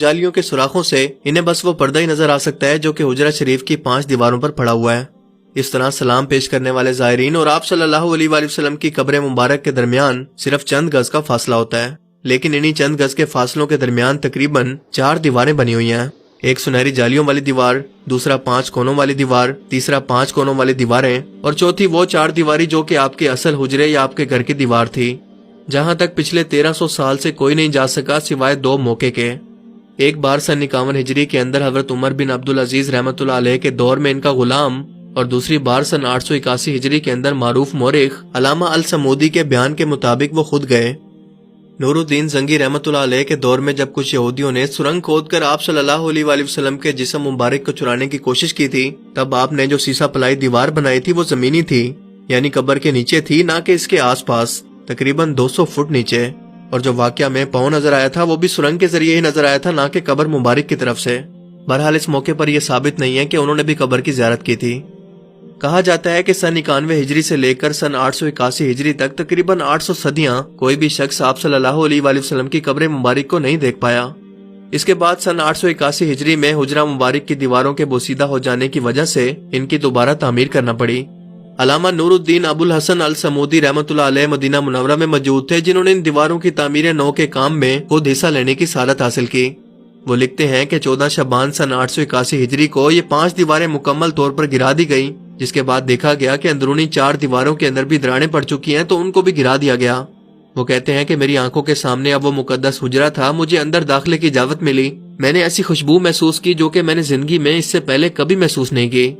جالیوں کے سوراخوں سے انہیں بس وہ پردہ ہی نظر آ سکتا ہے جو کہ حجرہ شریف کی 5 دیواروں پر پڑا ہوا ہے۔ اس طرح سلام پیش کرنے والے زائرین اور آپ صلی اللہ علیہ وآلہ وسلم کی قبر مبارک کے درمیان صرف چند گز کا فاصلہ ہوتا ہے، لیکن انہی چند گز کے فاصلوں کے درمیان تقریباً 4 دیواریں بنی ہوئی ہیں۔ ایک سنہری جالیوں والی دیوار، دوسرا 5 کونوں والی دیوار، تیسرا 5 کونوں والی دیواریں اور چوتھی وہ 4 دیواری جو کہ آپ کے اصل حجرے یا آپ کے گھر کی دیوار تھی، جہاں تک پچھلے 1300 سال سے کوئی نہیں جا سکا سوائے 2 موقع کے۔ ایک بار سن 51 ہجری کے اندر حضرت عمر بن عبدالعزیز رحمۃ اللہ علیہ کے دور میں ان کا غلام، اور دوسری بار سن 881 ہجری کے اندر معروف مورخ علامہ السمودی کے بیان کے مطابق وہ خود گئے۔ نور الدین زنگی رحمۃ اللہ علیہ کے دور میں جب کچھ یہودیوں نے سرنگ کھود کر آپ صلی اللہ علیہ وآلہ وسلم کے جسم مبارک کو چرانے کی کوشش کی تھی، تب آپ نے جو سیسا پلائی دیوار بنائی تھی وہ زمینی تھی، یعنی قبر کے نیچے تھی، نہ کہ اس کے آس پاس، تقریباً 200 فٹ نیچے۔ اور جو واقعہ میں پاؤں نظر آیا تھا وہ بھی سرنگ کے ذریعے ہی نظر آیا تھا، نہ کہ قبر مبارک کی طرف سے۔ بہرحال اس موقع پر یہ ثابت نہیں ہے کہ انہوں نے بھی قبر کی زیارت کی تھی۔ کہا جاتا ہے کہ سن 91 ہجری سے لے کر سن 881 ہجری تک تقریباً 800 صدیاں کوئی بھی شخص آپ صلی اللہ علیہ وآلہ وسلم کی قبر مبارک کو نہیں دیکھ پایا۔ اس کے بعد سن 881 ہجری میں حجرہ مبارک کی دیواروں کے بوسیدہ ہو جانے کی وجہ سے ان کی دوبارہ تعمیر کرنا پڑی۔ علامہ نور الدین ابو الحسن السمودی رحمۃ اللہ علیہ مدینہ منورہ میں موجود تھے، جنہوں نے ان دیواروں کی تعمیر نو کے کام میں خود حصہ لینے کی سعادت حاصل کی۔ وہ لکھتے ہیں کہ 14 شعبان سن 881 ہجری کو یہ 5 دیواریں مکمل طور پر گرا دی گئیں، جس کے بعد دیکھا گیا کہ اندرونی 4 دیواروں کے اندر بھی دراڑیں پڑ چکی ہیں، تو ان کو بھی گرا دیا گیا۔ وہ کہتے ہیں کہ میری آنکھوں کے سامنے اب وہ مقدس حجرہ تھا، مجھے اندر داخلے کی اجازت ملی، میں نے ایسی خوشبو محسوس کی جو کہ میں نے زندگی میں اس سے پہلے کبھی محسوس نہیں کی۔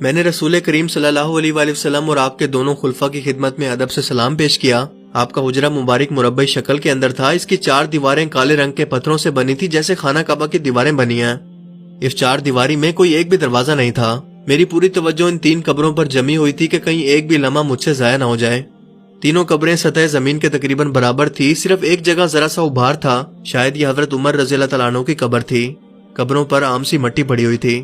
میں نے رسول کریم صلی اللہ علیہ وآلہ وسلم اور آپ کے دونوں خلفاء کی خدمت میں ادب سے سلام پیش کیا۔ آپ کا حجرہ مبارک مربع شکل کے اندر تھا، اس کی 4 دیواریں کالے رنگ کے پتھروں سے بنی تھی، جیسے خانہ کعبہ کی دیواریں بنی ہیں۔ اس 4 دیواری میں کوئی ایک بھی دروازہ نہیں تھا۔ میری پوری توجہ ان 3 قبروں پر جمی ہوئی تھی کہ کہیں ایک بھی لمحہ مجھ سے ضائع نہ ہو جائے۔ تینوں قبریں سطح زمین کے تقریباً برابر تھی، صرف ایک جگہ ذرا سا ابھار تھا، شاید یہ حضرت عمر رضی اللہ تعالیٰ عنہ کی قبر تھی۔ قبروں پر عام سی مٹی پڑی ہوئی تھی۔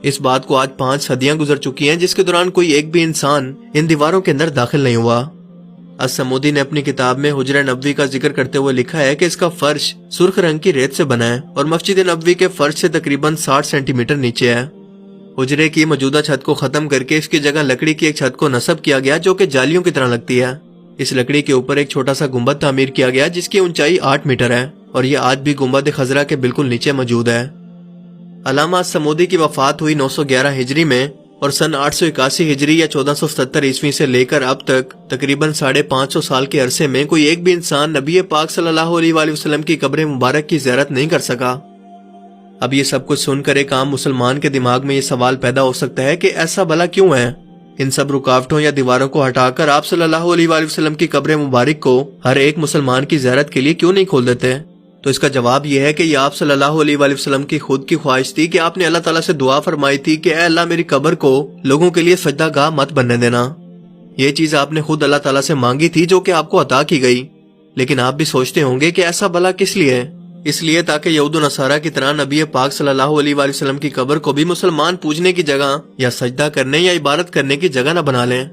اس بات کو آج 5 صدیاں گزر چکی ہیں، جس کے دوران کوئی ایک بھی انسان ان دیواروں کے اندر داخل نہیں ہوا۔ السمودی نے اپنی کتاب میں حجرہ نبوی کا ذکر کرتے ہوئے لکھا ہے کہ اس کا فرش سرخ رنگ کی ریت سے بنا ہے اور مسجد نبوی کے فرش سے تقریباً 60 سینٹی میٹر نیچے ہے۔ حجرے کی موجودہ چھت کو ختم کر کے اس کی جگہ لکڑی کی ایک چھت کو نصب کیا گیا جو کہ جالیوں کی طرح لگتی ہے۔ اس لکڑی کے اوپر ایک چھوٹا سا گنبد تعمیر کیا گیا جس کی اونچائی 8 میٹر ہے، اور یہ آج بھی گنبد خضرا کے بالکل نیچے موجود ہے۔ علامہ السمودی کی وفات ہوئی 911 ہجری میں، اور سن 881 ہجری یا 1470 عیسوی سے لے کر اب تک تقریباً 550 سال کے عرصے میں کوئی ایک بھی انسان نبی پاک صلی اللہ علیہ وآلہ وسلم کی قبر مبارک کی زیارت نہیں کر سکا۔ اب یہ سب کچھ سن کر ایک عام مسلمان کے دماغ میں یہ سوال پیدا ہو سکتا ہے کہ ایسا بھلا کیوں ہے؟ ان سب رکاوٹوں یا دیواروں کو ہٹا کر آپ صلی اللہ علیہ وآلہ وسلم کی قبر مبارک کو ہر ایک مسلمان کی زیارت کے لیے کیوں نہیں کھول دیتے؟ تو اس کا جواب یہ ہے کہ یہ آپ صلی اللہ علیہ وآلہ وسلم کی خود کی خواہش تھی کہ آپ نے اللہ تعالیٰ سے دعا فرمائی تھی کہ اے اللہ میری قبر کو لوگوں کے لیے سجدہ گاہ مت بننے دینا۔ یہ چیز آپ نے خود اللہ تعالیٰ سے مانگی تھی جو کہ آپ کو عطا کی گئی۔ لیکن آپ بھی سوچتے ہوں گے کہ ایسا بھلا کس لیے؟ اس لیے تاکہ یہود و نصارہ کی طرح نبی پاک صلی اللہ علیہ وآلہ وسلم کی قبر کو بھی مسلمان پوجنے کی جگہ یا سجدہ کرنے یا عبادت کرنے کی جگہ نہ بنا لیں۔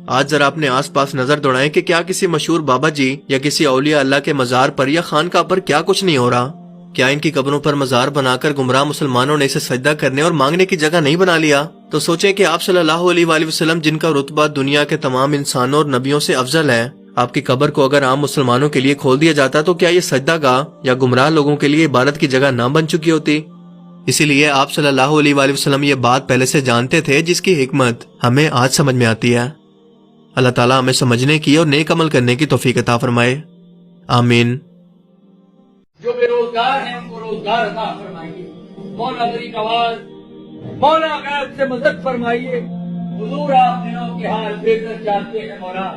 آج ذرا اپنے آس پاس نظر دوڑائیں کہ کیا کسی مشہور بابا جی یا کسی اولیاء اللہ کے مزار پر یا خانقاہ پر کیا کچھ نہیں ہو رہا؟ کیا ان کی قبروں پر مزار بنا کر گمراہ مسلمانوں نے اسے سجدہ کرنے اور مانگنے کی جگہ نہیں بنا لیا؟ تو سوچیں کہ آپ صلی اللہ علیہ وآلہ وسلم جن کا رتبہ دنیا کے تمام انسانوں اور نبیوں سے افضل ہے، آپ کی قبر کو اگر عام مسلمانوں کے لیے کھول دیا جاتا تو کیا یہ سجدہ گاہ یا گمراہ لوگوں کے لیے عبادت کی جگہ نہ بن چکی ہوتی؟ اسی لیے آپ صلی اللہ علیہ وآلہ وسلم یہ بات پہلے سے جانتے تھے، جس کی حکمت ہمیں آج سمجھ میں آتی ہے۔ اللہ تعالیٰ ہمیں سمجھنے کی اور نیک عمل کرنے کی توفیق عطا فرمائے، آمین۔ جو بے روزگار ہیں ان کو روزگار عطا فرمائیے، مولا غریب آواز، مولا غیب سے مدد فرمائیے، حضور آپ دنوں کے حال بہتر جانتے ہیں مولا۔